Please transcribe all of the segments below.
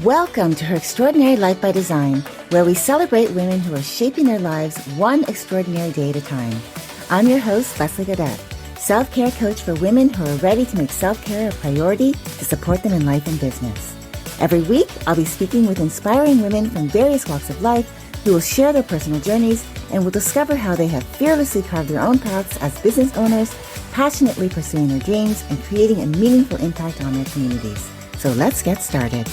Welcome to Her Extraordinary Life by Design, where we celebrate women who are shaping their lives one extraordinary day at a time. I'm your host, Leslie Gaudet, self-care coach for women who are ready to make self-care a priority to support them in life and business. Every week, I'll be speaking with inspiring women from various walks of life who will share their personal journeys and will discover how they have fearlessly carved their own paths as business owners, passionately pursuing their dreams and creating a meaningful impact on their communities. So let's get started.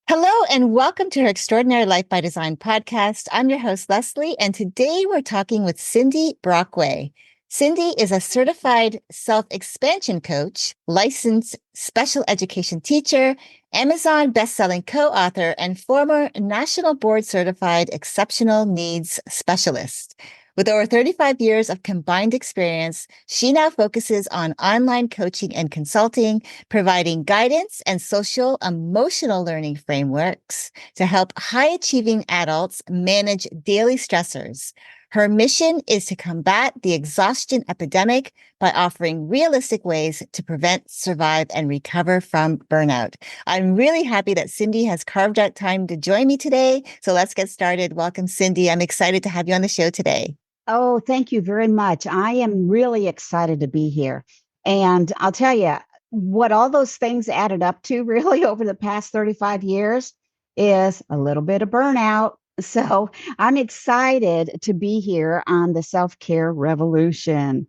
Hello and welcome to Her Extraordinary Life by Design podcast. I'm your host, Leslie, and today we're talking with Cindy Brockway. Cindy is a certified self-expansion coach, licensed special education teacher, Amazon best-selling co-author, and former National Board Certified Exceptional Needs Specialist. With over 35 years of combined experience, she now focuses on online coaching and consulting, providing guidance and social emotional learning frameworks to help high-achieving adults manage daily stressors. Her mission is to combat the exhaustion epidemic by offering realistic ways to prevent, survive, and recover from burnout. I'm really happy that Cindy has carved out time to join me today. So let's get started. Welcome, Cindy. I'm excited to have you on the show today. Oh, thank you very much. I am really excited to be here. And I'll tell you what all those things added up to really over the past 35 years is a little bit of burnout. So I'm excited to be here on the self-care revolution.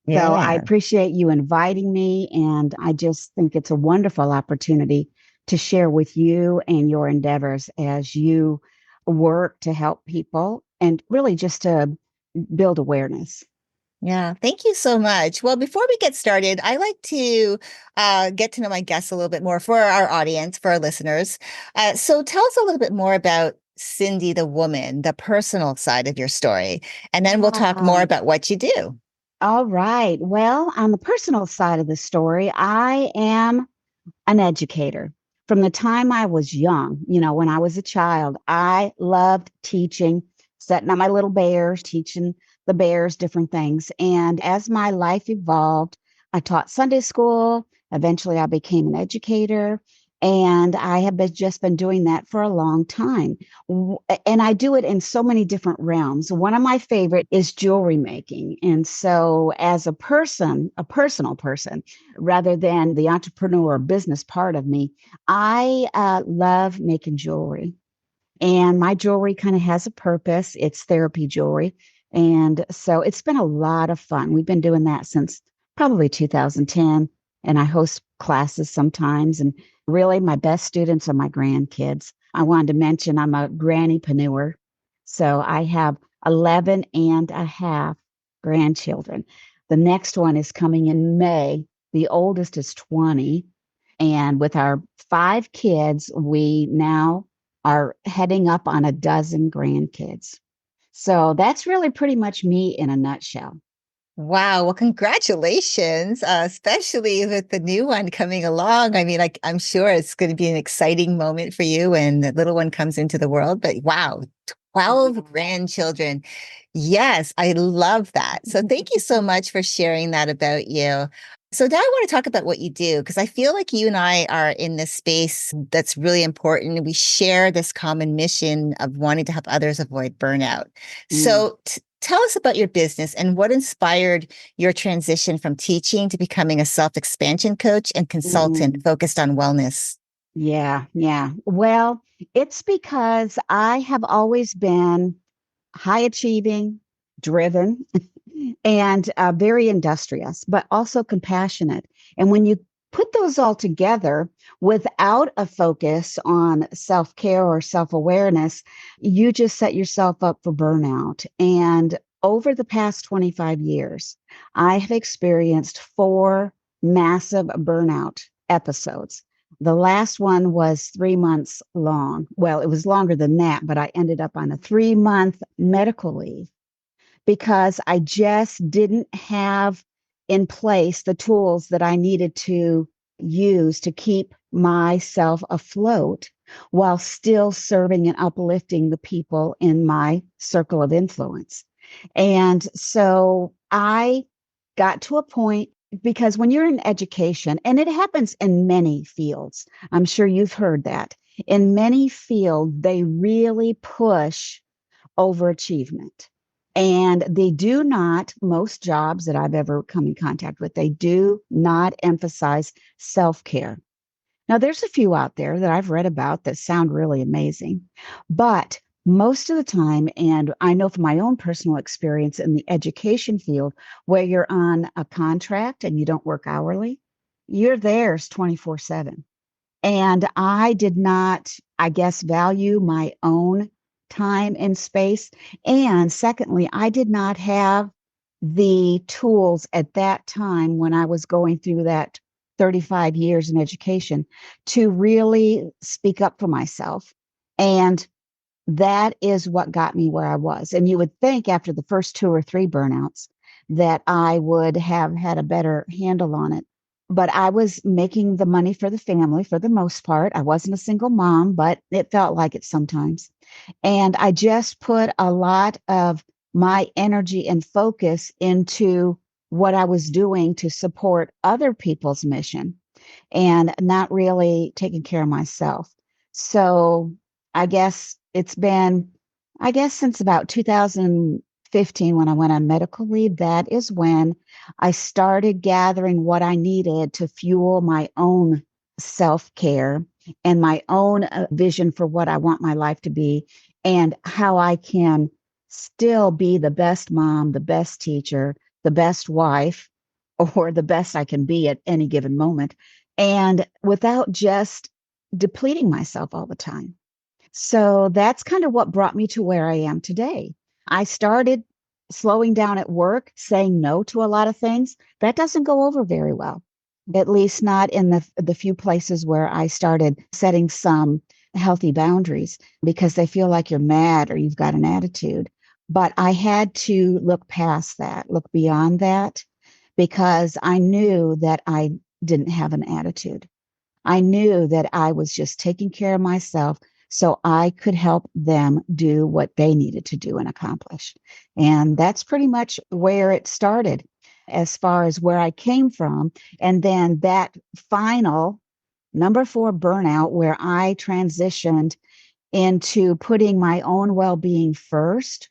So I appreciate you inviting me. And I just think it's a wonderful opportunity to share with you and your endeavors as you work to help people and really just to build awareness. Yeah, thank you so much. Well, before we get started, I like to get to know my guests a little bit more for our audience, for our listeners. So tell us a little bit more about Cindy, the woman, the personal side of your story, and then we'll talk more about what you do. All right. Well, on the personal side of the story, I am an educator. From the time I was young, when I was a child, I loved teaching, setting up my little bears, teaching the bears different things. And as my life evolved, I taught Sunday school. Eventually, I became an educator. And I have just been doing that for a long time. And I do it in so many different realms. One of my favorite is jewelry making. And so as a personal person, rather than the entrepreneur or business part of me, I love making jewelry. And my jewelry kind of has a purpose. It's therapy jewelry. And so it's been a lot of fun. We've been doing that since probably 2010. And I host classes sometimes. And really, my best students are my grandkids. I wanted to mention I'm a grannypreneur. So I have 11 and a half grandchildren. The next one is coming in May. The oldest is 20. And with our 5 kids, we now are heading up on a dozen grandkids. So that's really pretty much me in a nutshell. Wow. Well, congratulations, especially with the new one coming along. I mean, I'm sure it's going to be an exciting moment for you when the little one comes into the world. But wow, 12 grandchildren. Yes, I love that. So thank you so much for sharing that about you. So now I want to talk about what you do, because I feel like you and I are in this space that's really important. We share this common mission of wanting to help others avoid burnout. So tell us about your business and what inspired your transition from teaching to becoming a self-expansion coach and consultant focused on wellness. Yeah. Well, it's because I have always been high achieving, driven, and very industrious, but also compassionate. And when you put those all together without a focus on self-care or self-awareness, you just set yourself up for burnout. And over the past 25 years, I have experienced 4 massive burnout episodes. The last one was 3 months long. Well, it was longer than that, but I ended up on a 3-month medical leave because I just didn't have in place the tools that I needed to use to keep myself afloat while still serving and uplifting the people in my circle of influence. And so I got to a point because when you're in education, and it happens in many fields, I'm sure you've heard that. In many fields, they really push overachievement. And they do not, most jobs that I've ever come in contact with, they do not emphasize self care. Now, there's a few out there that I've read about that sound really amazing, but most of the time, and I know from my own personal experience in the education field, where you're on a contract and you don't work hourly, you're theirs 24/7. And I did not, I guess, value my own time and space. And secondly, I did not have the tools at that time when I was going through that 35 years in education to really speak up for myself. And that is what got me where I was. And you would think after the first two or three burnouts that I would have had a better handle on it. But I was making the money for the family for the most part. I wasn't a single mom, but it felt like it sometimes. And I just put a lot of my energy and focus into what I was doing to support other people's mission and not really taking care of myself. So I guess it's been, I guess, since about 2015 when I went on medical leave, that is when I started gathering what I needed to fuel my own self care and my own vision for what I want my life to be and how I can still be the best mom, the best teacher, the best wife, or the best I can be at any given moment, and without just depleting myself all the time. So that's kind of what brought me to where I am today. I started slowing down at work, saying no to a lot of things. That doesn't go over very well, at least not in the few places where I started setting some healthy boundaries because they feel like you're mad or you've got an attitude. But I had to look past that, look beyond that, because I knew that I didn't have an attitude. I knew that I was just taking care of myself so I could help them do what they needed to do and accomplish. And that's pretty much where it started as far as where I came from. And then that final number 4 burnout, where I transitioned into putting my own well being first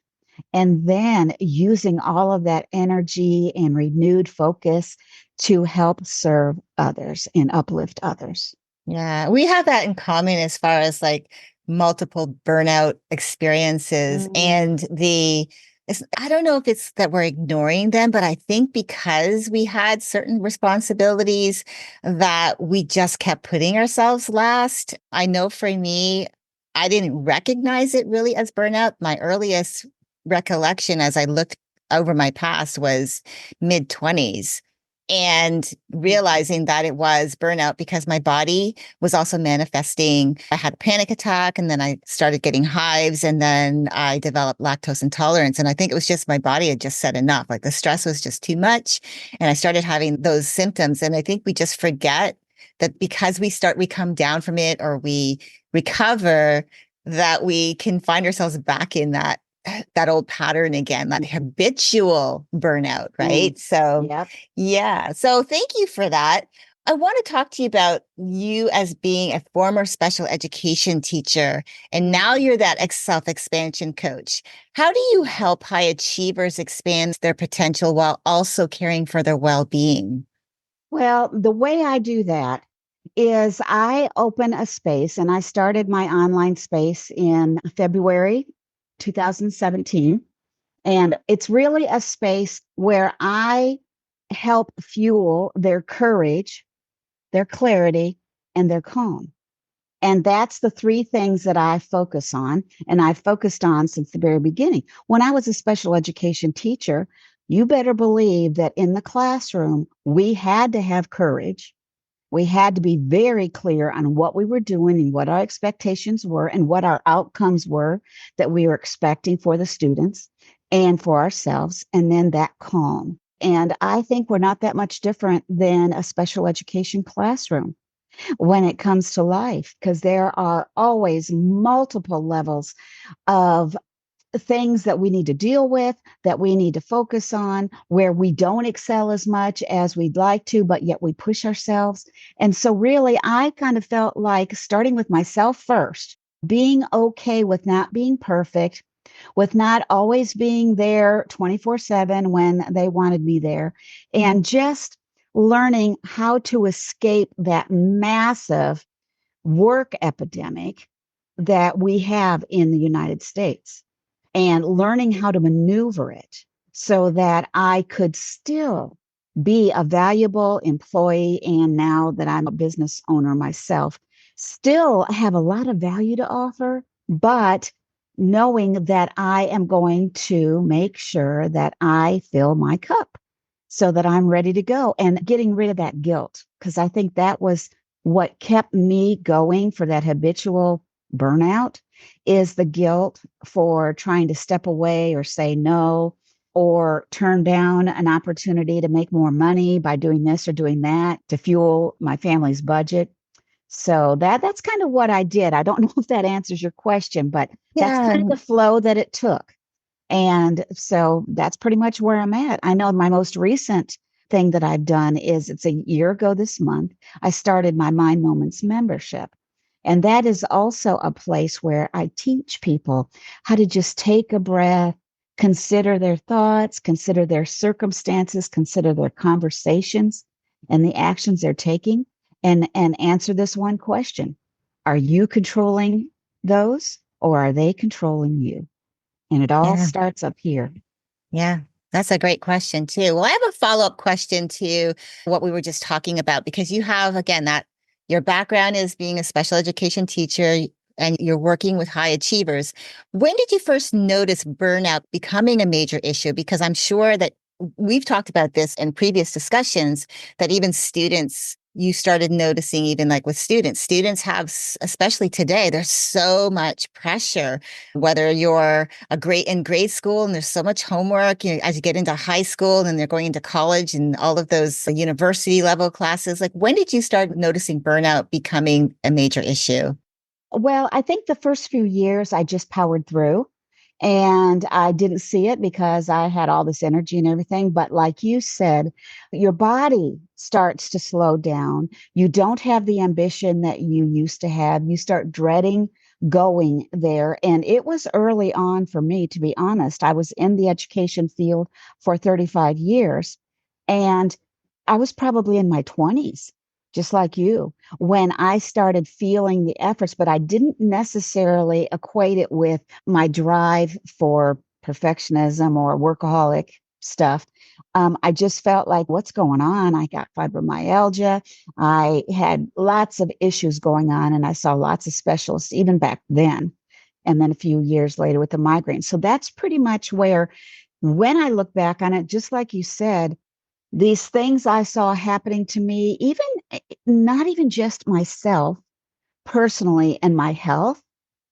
and then using all of that energy and renewed focus to help serve others and uplift others. Yeah, we have that in common as far as like multiple burnout experiences. Mm. And I don't know if it's that we're ignoring them, but I think because we had certain responsibilities that we just kept putting ourselves last. I know for me, I didn't recognize it really as burnout. My earliest recollection as I looked over my past was mid 20s and realizing that it was burnout because my body was also manifesting. I had a panic attack and then I started getting hives and then I developed lactose intolerance. And I think it was just my body had just said enough. Like the stress was just too much. And I started having those symptoms. And I think we just forget that because we come down from it or we recover, that we can find ourselves back in that old pattern again, that habitual burnout, Mm. right? So, Yep. yeah. So, thank you for that. I want to talk to you about you as being a former special education teacher, and now Mhm. you're that self expansion coach. How do you help high achievers expand their potential while also caring for their well being? Well, the way I do that is I open a space, and I started my online space in February 2017. And it's really a space where I help fuel their courage, their clarity, and their calm. And that's the three things that I focus on. And I've focused on since the very beginning. When I was a special education teacher, you better believe that in the classroom, we had to have courage. We had to be very clear on what we were doing and what our expectations were and what our outcomes were that we were expecting for the students and for ourselves. And then that calm. And I think we're not that much different than a special education classroom when it comes to life, because there are always multiple levels of things that we need to deal with, that we need to focus on, where we don't excel as much as we'd like to, but yet we push ourselves. And so, really, I kind of felt like starting with myself first, being okay with not being perfect, with not always being there 24/7 when they wanted me there, and just learning how to escape that massive work epidemic that we have in the United States and learning how to maneuver it so that I could still be a valuable employee. And now that I'm a business owner myself, still have a lot of value to offer, but knowing that I am going to make sure that I fill my cup so that I'm ready to go and getting rid of that guilt. Because I think that was what kept me going for that habitual burnout is the guilt for trying to step away or say no or turn down an opportunity to make more money by doing this or doing that to fuel my family's budget. So that's kind of what I did. I don't know if that answers your question, but that's Yeah. kind of the flow that it took. And so that's pretty much where I'm at. I know my most recent thing that I've done is it's a year ago this month, I started my Mind Moments membership. And that is also a place where I teach people how to just take a breath, consider their thoughts, consider their circumstances, consider their conversations and the actions they're taking, and answer this one question. Are you controlling those or are they controlling you? And it all Yeah. starts up here. Yeah, that's a great question too. Well, I have a follow-up question to what we were just talking about because you have, again, that your background is being a special education teacher and you're working with high achievers. When did you first notice burnout becoming a major issue? Because I'm sure that we've talked about this in previous discussions that even students, you started noticing, even like with students have, especially today, there's so much pressure, whether you're a great in grade school and there's so much homework, as you get into high school and they're going into college and all of those university level classes. Like, when did you start noticing burnout becoming a major issue? Well, I think the first few years I just powered through and I didn't see it because I had all this energy and everything. But like you said, your body starts to slow down. You don't have the ambition that you used to have. You start dreading going there. And it was early on for me, to be honest. I was in the education field for 35 years and I was probably in my 20s, just like you, when I started feeling the efforts, but I didn't necessarily equate it with my drive for perfectionism or workaholic stuff. I just felt like, what's going on? I got fibromyalgia. I had lots of issues going on, and I saw lots of specialists even back then. And then a few years later with the migraine. So that's pretty much where, when I look back on it, just like you said, these things I saw happening to me, even not even just myself personally and my health,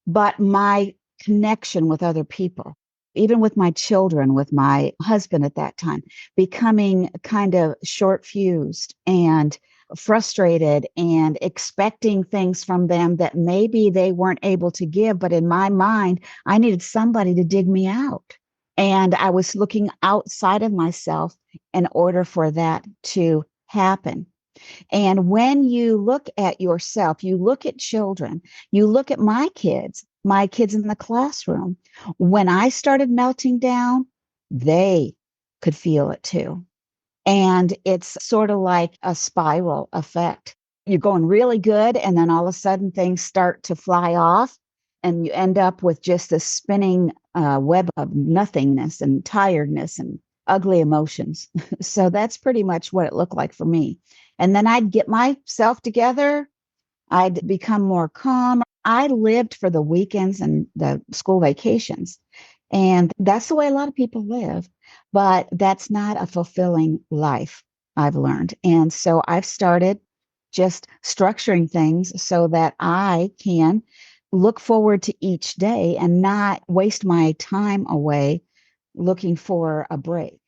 but my connection with other people, even with my children, with my husband at that time, becoming kind of short fused and frustrated and expecting things from them that maybe they weren't able to give. But in my mind, I needed somebody to dig me out. And I was looking outside of myself in order for that to happen. And when you look at yourself, you look at children, you look at my kids in the classroom. When I started melting down, they could feel it too. And it's sort of like a spiral effect. You're going really good, and then all of a sudden things start to fly off, and you end up with just this spinning web of nothingness and tiredness and ugly emotions. So that's pretty much what it looked like for me. And then I'd get myself together, I'd become more calm. I lived for the weekends and the school vacations. And that's the way a lot of people live. But that's not a fulfilling life, I've learned. And so I've started just structuring things so that I can look forward to each day and not waste my time away looking for a break.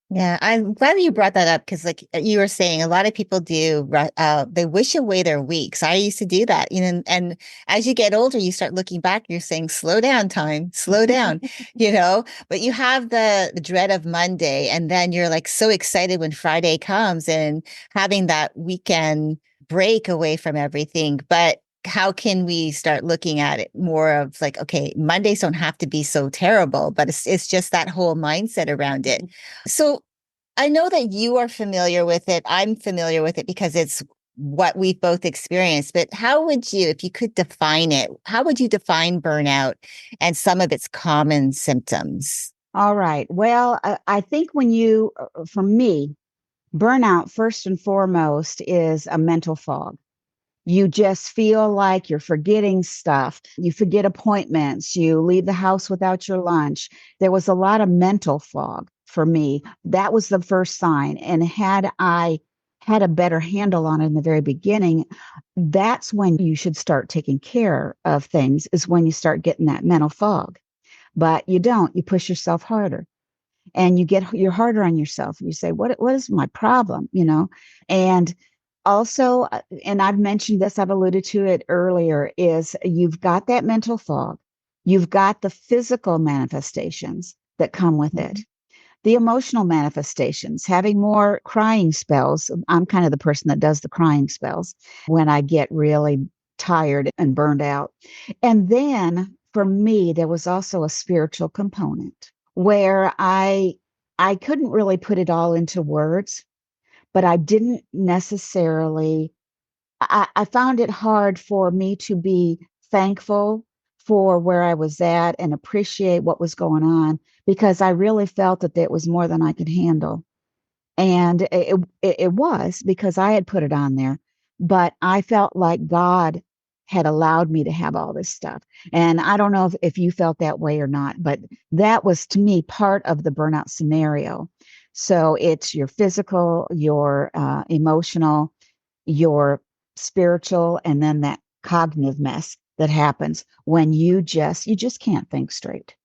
Yeah, I'm glad that you brought that up because, like you were saying, a lot of people they wish away their weeks. I used to do that, and as you get older, you start looking back, you're saying, slow down, time, slow down, but you have the dread of Monday, and then you're like so excited when Friday comes and having that weekend break away from everything. But how can we start looking at it more of like, okay, Mondays don't have to be so terrible, but it's just that whole mindset around it. So I know that you are familiar with it. I'm familiar with it because it's what we've both experienced. But how would you, if you could define it, how would you define burnout and some of its common symptoms? All right. Well, I think for me, burnout, first and foremost, is a mental fog. You just feel like you're forgetting stuff. You forget appointments. You leave the house without your lunch. There was a lot of mental fog for me. That was the first sign. And had I had a better handle on it in the very beginning, that's when you should start taking care of things, is when you start getting that mental fog. But you don't, you push yourself harder and you're harder on yourself. You say, what is my problem? And also, and I've mentioned this, I've alluded to it earlier, is you've got that mental fog. You've got the physical manifestations that come with it, the emotional manifestations, having more crying spells. I'm kind of the person that does the crying spells when I get really tired and burned out. And then for me, there was also a spiritual component where I couldn't really put it all into words, but I didn't necessarily I found it hard for me to be thankful for where I was at and appreciate what was going on because I really felt that it was more than I could handle. And it was because I had put it on there, but I felt like God had allowed me to have all this stuff. And I don't know if you felt that way or not, but that was to me part of the burnout scenario. So it's your physical, your emotional, your spiritual, and then that cognitive mess that happens when you just can't think straight.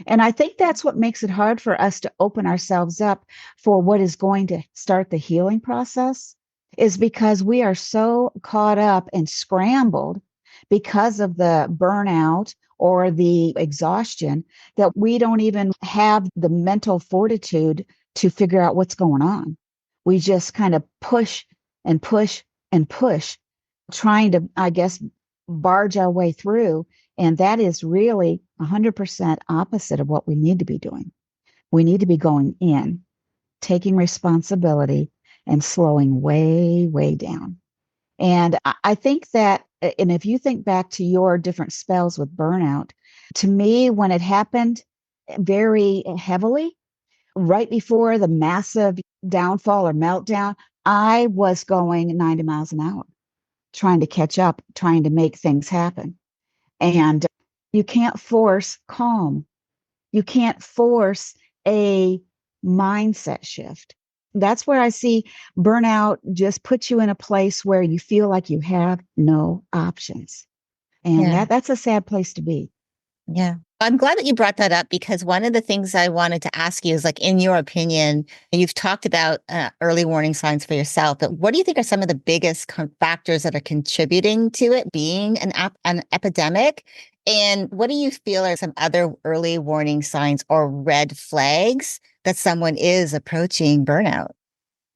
And I think that's what makes it hard for us to open ourselves up for what is going to start the healing process, is because we are so caught up and scrambled because of the burnout or the exhaustion that we don't even have the mental fortitude to figure out what's going on. We just kind of push and push and push, trying to, I guess, barge our way through. And that is really 100% opposite of what we need to be doing. We need to be going in, taking responsibility, and slowing way, way down. And I think that, and if you think back to your different spells with burnout, to me, when it happened very heavily, right before the massive downfall or meltdown, I was going 90 miles an hour, trying to catch up, trying to make things happen. And you can't force calm. You can't force a mindset shift. That's where I see burnout just puts you in a place where you feel like you have no options. And Yeah. that's a sad place to be. Yeah. I'm glad that you brought that up because one of the things I wanted to ask you is like, in your opinion, you've talked about early warning signs for yourself, but what do you think are some of the biggest factors that are contributing to it being an epidemic? And what do you feel are some other early warning signs or red flags that someone is approaching burnout?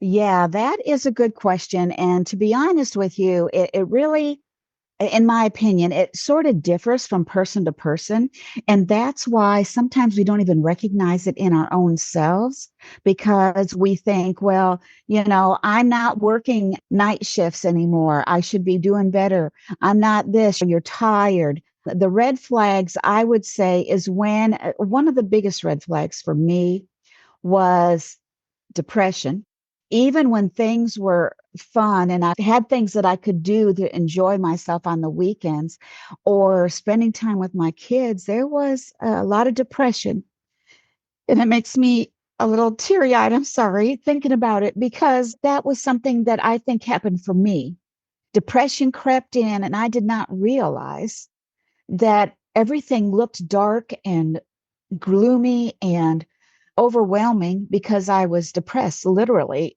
Yeah, that is a good question. And to be honest with you, it really, in my opinion, it sort of differs from person to person. And that's why sometimes we don't even recognize it in our own selves because we think, well, I'm not working night shifts anymore. I should be doing better. I'm not this, or you're tired. The red flags, I would say, is when one of the biggest red flags for me was depression. Even when things were fun and I had things that I could do to enjoy myself on the weekends or spending time with my kids, there was a lot of depression. And it makes me a little teary eyed. I'm sorry thinking about it because that was something that I think happened for me. Depression crept in, and I did not realize that everything looked dark and gloomy and overwhelming because I was depressed, literally,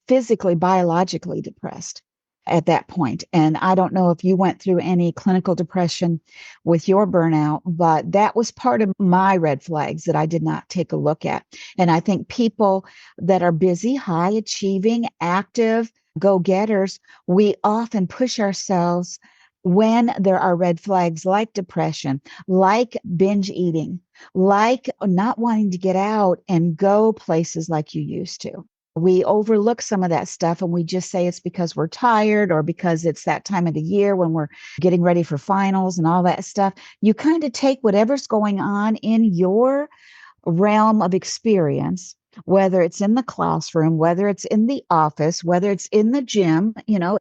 physically, biologically depressed at that point. And I don't know if you went through any clinical depression with your burnout, but that was part of my red flags that I did not take a look at. And I think people that are busy, high achieving, active, go getters, we often push ourselves when there are red flags like depression, like binge eating, like not wanting to get out and go places like you used to. We overlook some of that stuff and we just say it's because we're tired or because it's that time of the year when we're getting ready for finals and all that stuff. You kind of take whatever's going on in your realm of experience, whether it's in the classroom, whether it's in the office, whether it's in the gym,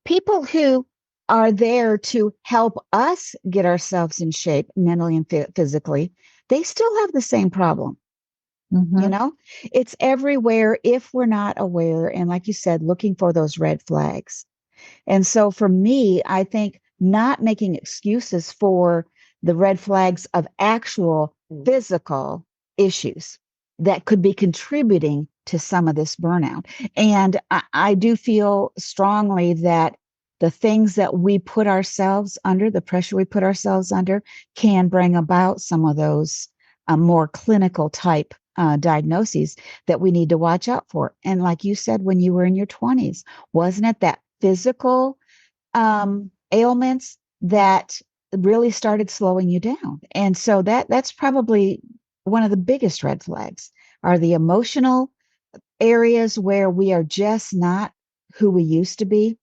people who are there to help us get ourselves in shape mentally and physically, they still have the same problem. You Mm-hmm. know, it's everywhere if we're not aware. And like you said, looking for those red flags. And so for me, I think not making excuses for the red flags of actual physical issues that could be contributing to some of this burnout. And I do feel strongly that the things that we put ourselves under, the pressure we put ourselves under, can bring about some of those more clinical type diagnoses that we need to watch out for. And like you said, when you were in your 20s, wasn't it that physical ailments that really started slowing you down? And so that's probably one of the biggest red flags are the emotional areas where we are just not who we used to be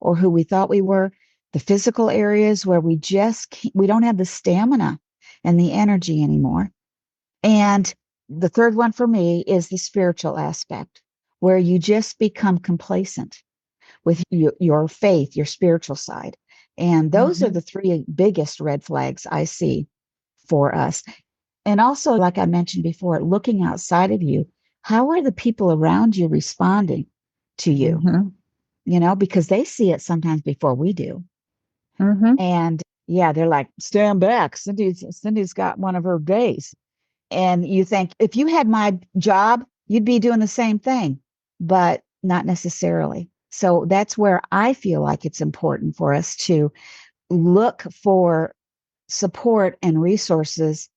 or who we thought we were, the physical areas where we don't have the stamina and the energy anymore. And the third one for me is the spiritual aspect, where you just become complacent with your faith, your spiritual side. And those are Mm-hmm. the three biggest red flags I see for us. And also, like I mentioned before, looking outside of you, how are the people around you responding to you? Mm-hmm. Because they see it sometimes before we do. Mm-hmm. And yeah, they're like, stand back. Cindy's got one of her days. And you think, if you had my job, you'd be doing the same thing, but not necessarily. So that's where I feel like it's important for us to look for support and resources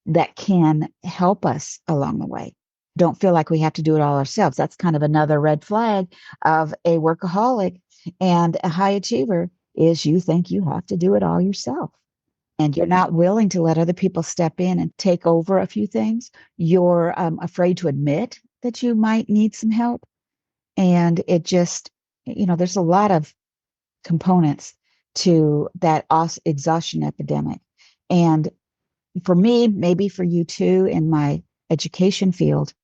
that can help us along the way. Don't feel like we have to do it all ourselves. That's kind of another red flag of a workaholic and a high achiever is you think you have to do it all yourself and you're not willing to let other people step in and take over a few things. You're afraid to admit that you might need some help. And it just, there's a lot of components to that exhaustion epidemic. And for me, maybe for you too, in my education field,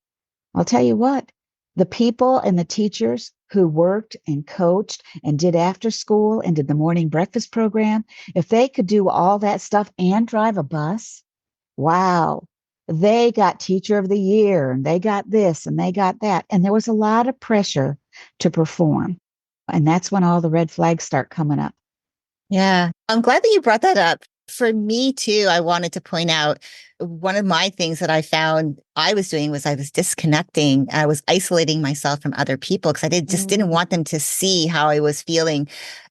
I'll tell you what, the people and the teachers who worked and coached and did after school and did the morning breakfast program, if they could do all that stuff and drive a bus, wow, they got teacher of the year and they got this and they got that. And there was a lot of pressure to perform. And that's when all the red flags start coming up. Yeah, I'm glad that you brought that up. For me too, I wanted to point out one of my things that I found I was doing was I was disconnecting. I was isolating myself from other people because just didn't want them to see how I was feeling.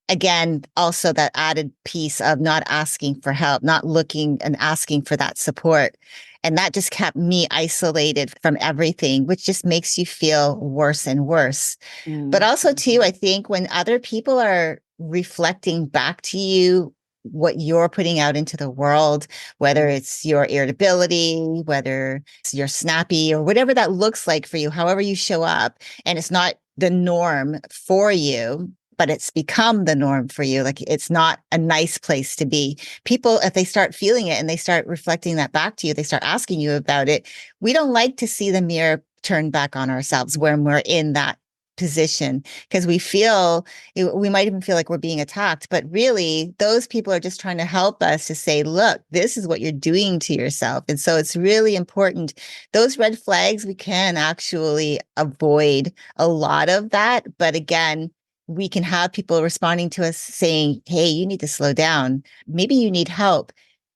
Again, also that added piece of not asking for help, not looking and asking for that support. And that just kept me isolated from everything, which just makes you feel worse and worse. But Mm. also, too, I think when other people are reflecting back to you what you're putting out into the world, whether it's your irritability, whether you're snappy, or whatever that looks like for you, however you show up, and it's not the norm for you, but it's become the norm for you. Like it's not a nice place to be. People, if they start feeling it and they start reflecting that back to you, they start asking you about it. We don't like to see the mirror turned back on ourselves when we're in that position because we might even feel like we're being attacked, but really those people are just trying to help us to say, look, this is what you're doing to yourself. And so it's really important. Those red flags, we can actually avoid a lot of that. But again, we can have people responding to us saying, hey, you need to slow down. Maybe you need help.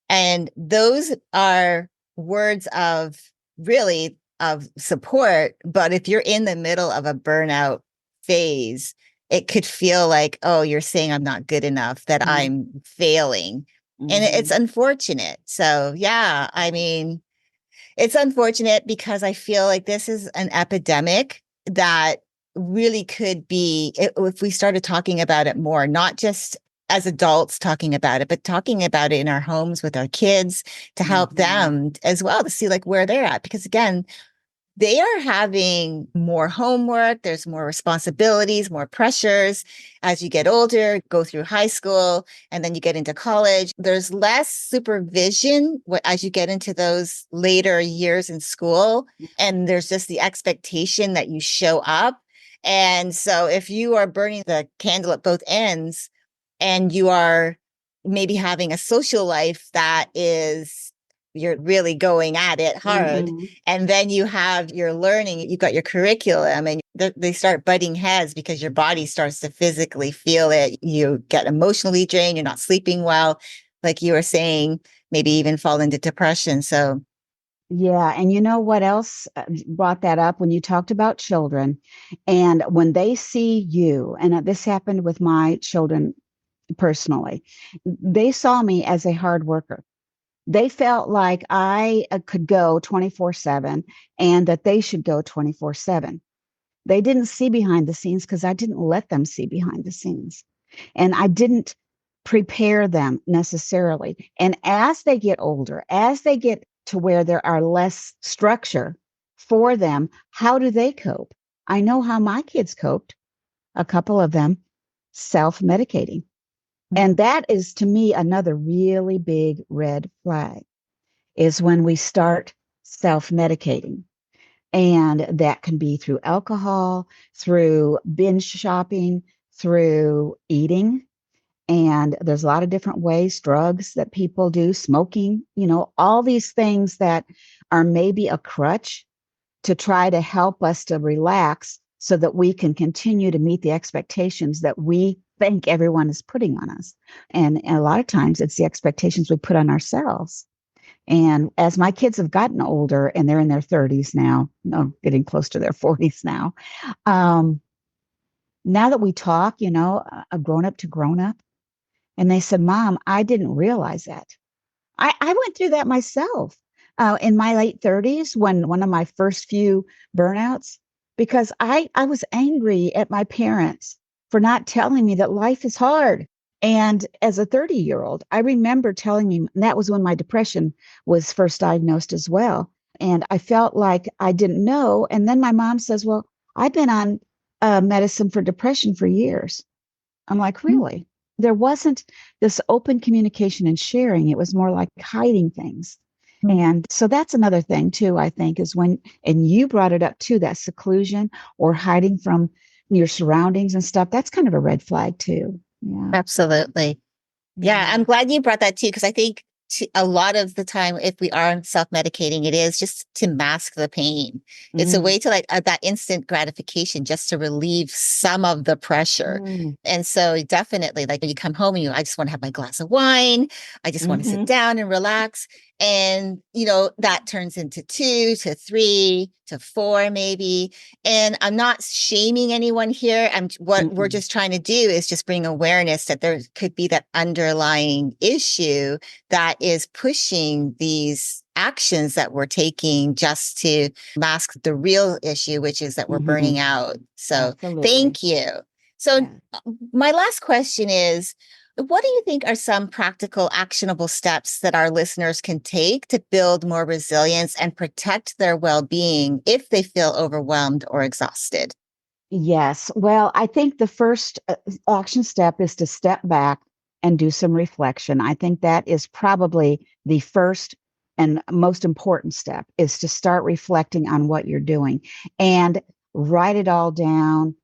And those are words of really of support. But if you're in the middle of a burnout phase, it could feel like, oh, you're saying I'm not good enough, that I'm failing. And it's unfortunate. So, yeah, I mean, it's unfortunate because I feel like this is an epidemic that really could be, if we started talking about it more, not just as adults talking about it, but talking about it in our homes with our kids to help them as well to see like where they're at. Because again, they are having more homework. There's more responsibilities, more pressures as you get older, go through high school, and then you get into college. There's less supervision as you get into those later years in school. And there's just the expectation that you show up. And so if you are burning the candle at both ends and you are maybe having a social life that is you're really going at it hard. And then you have your learning, you've got your curriculum, and they start butting heads because your body starts to physically feel it. You get emotionally drained, you're not sleeping well, like you were saying, maybe even fall into depression. So, yeah. And you know what else brought that up when you talked about children? And when they see you, and this happened with my children personally, they saw me as a hard worker. They felt like I could go 24/7 and that they should go 24/7. They didn't see behind the scenes because I didn't let them see behind the scenes. And I didn't prepare them necessarily. And as they get older, as they get to where there are less structure for them, how do they cope? I know how my kids coped, a couple of them self-medicating. And that is to me another really big red flag is when we start self-medicating. And that can be through alcohol, through binge shopping, through eating. And there's a lot of different ways, drugs that people do, smoking, all these things that are maybe a crutch to try to help us to relax so that we can continue to meet the expectations that we think everyone is putting on us. And a lot of times it's the expectations we put on ourselves. And as my kids have gotten older and they're in their 30s now, no, getting close to their 40s now, now that we talk, a grown up to grown up, and they said, Mom, I didn't realize that. I went through that myself in my late 30s when one of my first few burnouts, because I was angry at my parents for not telling me that life is hard. And as a 30-year-old, I remember telling me, and that was when my depression was first diagnosed as well. And I felt like I didn't know. And then my mom says, well, I've been on medicine for depression for years. I'm like, really? There wasn't this open communication and sharing. It was more like hiding things. And so that's another thing too, I think, is when, and you brought it up too, that seclusion or hiding from your surroundings and stuff. That's kind of a red flag too. Yeah. absolutely. Yeah, I'm glad you brought that too, because I think a lot of the time, if we are self-medicating, it is just to mask the pain. It's a way to like that instant gratification, just to relieve some of the pressure. And so definitely, like when you come home and I just want to have my glass of wine. I just want to sit down and relax. And, that turns into 2 to 3 to 4, maybe. And I'm not shaming anyone here. What we're just trying to do is just bring awareness that there could be that underlying issue that is pushing these actions that we're taking just to mask the real issue, which is that we're burning out. So thank you. So my last question is, what do you think are some practical, actionable steps that our listeners can take to build more resilience and protect their well-being if they feel overwhelmed or exhausted? Yes. Well, I think the first action step is to step back and do some reflection. I think that is probably the first and most important step, is to start reflecting on what you're doing and write it all down.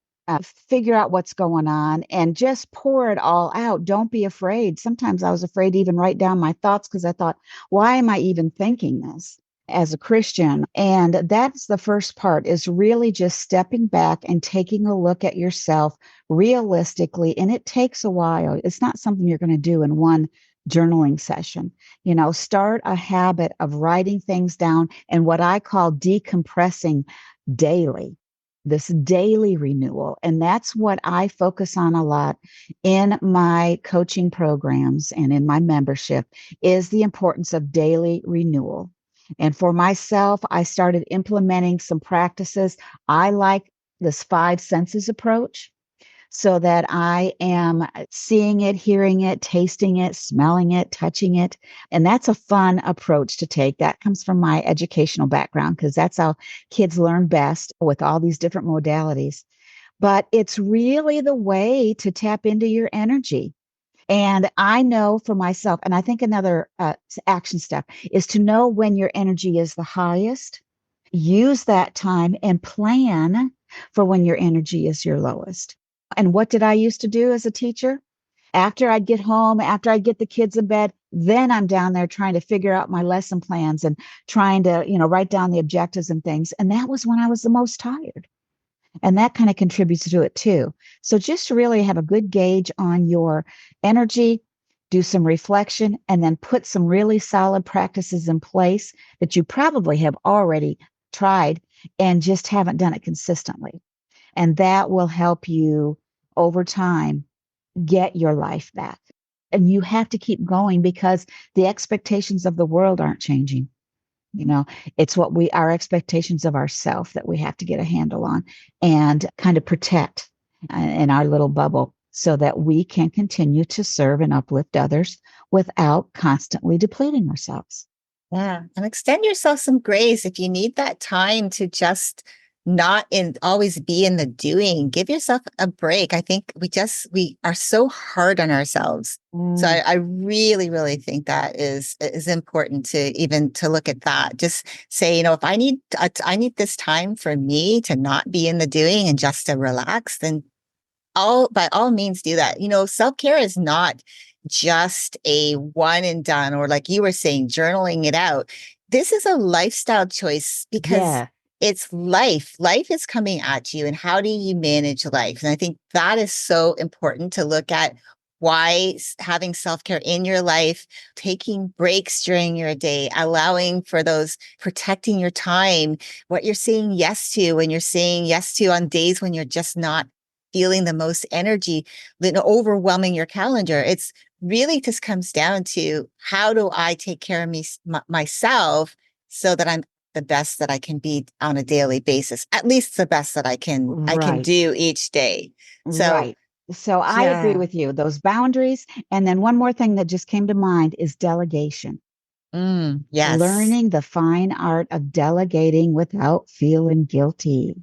Figure out what's going on and just pour it all out. Don't be afraid. Sometimes I was afraid to even write down my thoughts because I thought, why am I even thinking this as a Christian? And that's the first part, is really just stepping back and taking a look at yourself realistically. And it takes a while. It's not something you're going to do in 1, journaling session. You know, start a habit of writing things down and what I call decompressing daily, this daily renewal. And that's what I focus on a lot in my coaching programs and in my membership is the importance of daily renewal. And for myself, I started implementing some practices. I like this five senses approach so that I am seeing it, hearing it, tasting it, smelling it, touching it. And that's a fun approach to take. That comes from my educational background because that's how kids learn best with all these different modalities. But it's really the way to tap into your energy. And I know for myself, and I think another action step is to know when your energy is the highest, use that time and plan for when your energy is your lowest. And what did I used to do as a teacher? After I'd get home, after I'd get the kids in bed, then I'm down there trying to figure out my lesson plans and trying to, write down the objectives and things. And that was when I was the most tired. And that kind of contributes to it too. So just really have a good gauge on your energy, do some reflection, and then put some really solid practices in place that you probably have already tried and just haven't done it consistently. And that will help you over time get your life back. And you have to keep going because the expectations of the world aren't changing. It's our expectations of ourselves that we have to get a handle on and kind of protect in our little bubble so that we can continue to serve and uplift others without constantly depleting ourselves. Yeah. And extend yourself some grace if you need that time to just not always be in the doing. Give yourself a break. I think we are so hard on ourselves. So I really, really think that is important to look at that. Just say, if I need this time for me to not be in the doing and just to relax, then by all means do that. Self-care is not just a one and done, or like you were saying, journaling it out. This is a lifestyle choice because it's life. Life is coming at you. And how do you manage life? And I think that is so important to look at why having self-care in your life, taking breaks during your day, allowing for those, protecting your time, what you're saying yes to when you're saying yes to on days when you're just not feeling the most energy, overwhelming your calendar. It's really just comes down to how do I take care of myself so that I'm the best that I can be on a daily basis, at least the best that I can do each day. So I agree with you, those boundaries. And then one more thing that just came to mind is delegation. Yes. Learning the fine art of delegating without feeling guilty.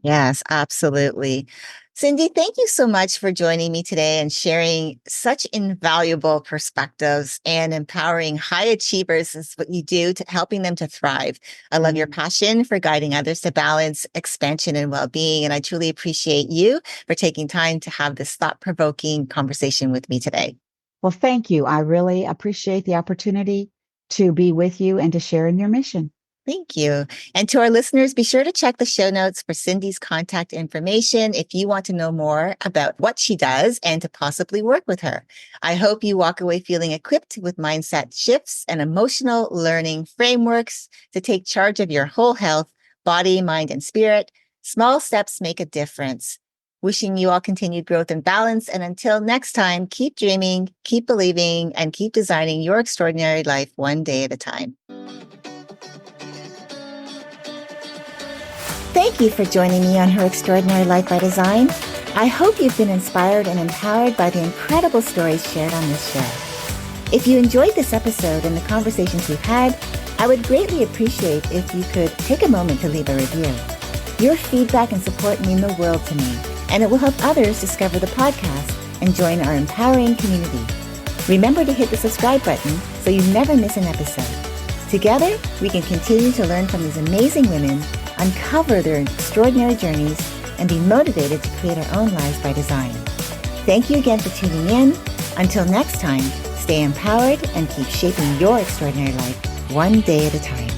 Yes, absolutely. Cindy, thank you so much for joining me today and sharing such invaluable perspectives and empowering high achievers is what you do to helping them to thrive. I love your passion for guiding others to balance, expansion, and well-being. And I truly appreciate you for taking time to have this thought-provoking conversation with me today. Well, thank you. I really appreciate the opportunity to be with you and to share in your mission. Thank you. And to our listeners, be sure to check the show notes for Cindy's contact information if you want to know more about what she does and to possibly work with her. I hope you walk away feeling equipped with mindset shifts and emotional learning frameworks to take charge of your whole health, body, mind, and spirit. Small steps make a difference. Wishing you all continued growth and balance. And until next time, keep dreaming, keep believing, and keep designing your extraordinary life one day at a time. Thank you for joining me on Her Extraordinary Life by Design. I hope you've been inspired and empowered by the incredible stories shared on this show. If you enjoyed this episode and the conversations we've had, I would greatly appreciate if you could take a moment to leave a review. Your feedback and support mean the world to me, and it will help others discover the podcast and join our empowering community. Remember to hit the subscribe button so you never miss an episode. Together, we can continue to learn from these amazing women, uncover their extraordinary journeys, and be motivated to create our own lives by design. Thank you again for tuning in. Until next time, stay empowered and keep shaping your extraordinary life one day at a time.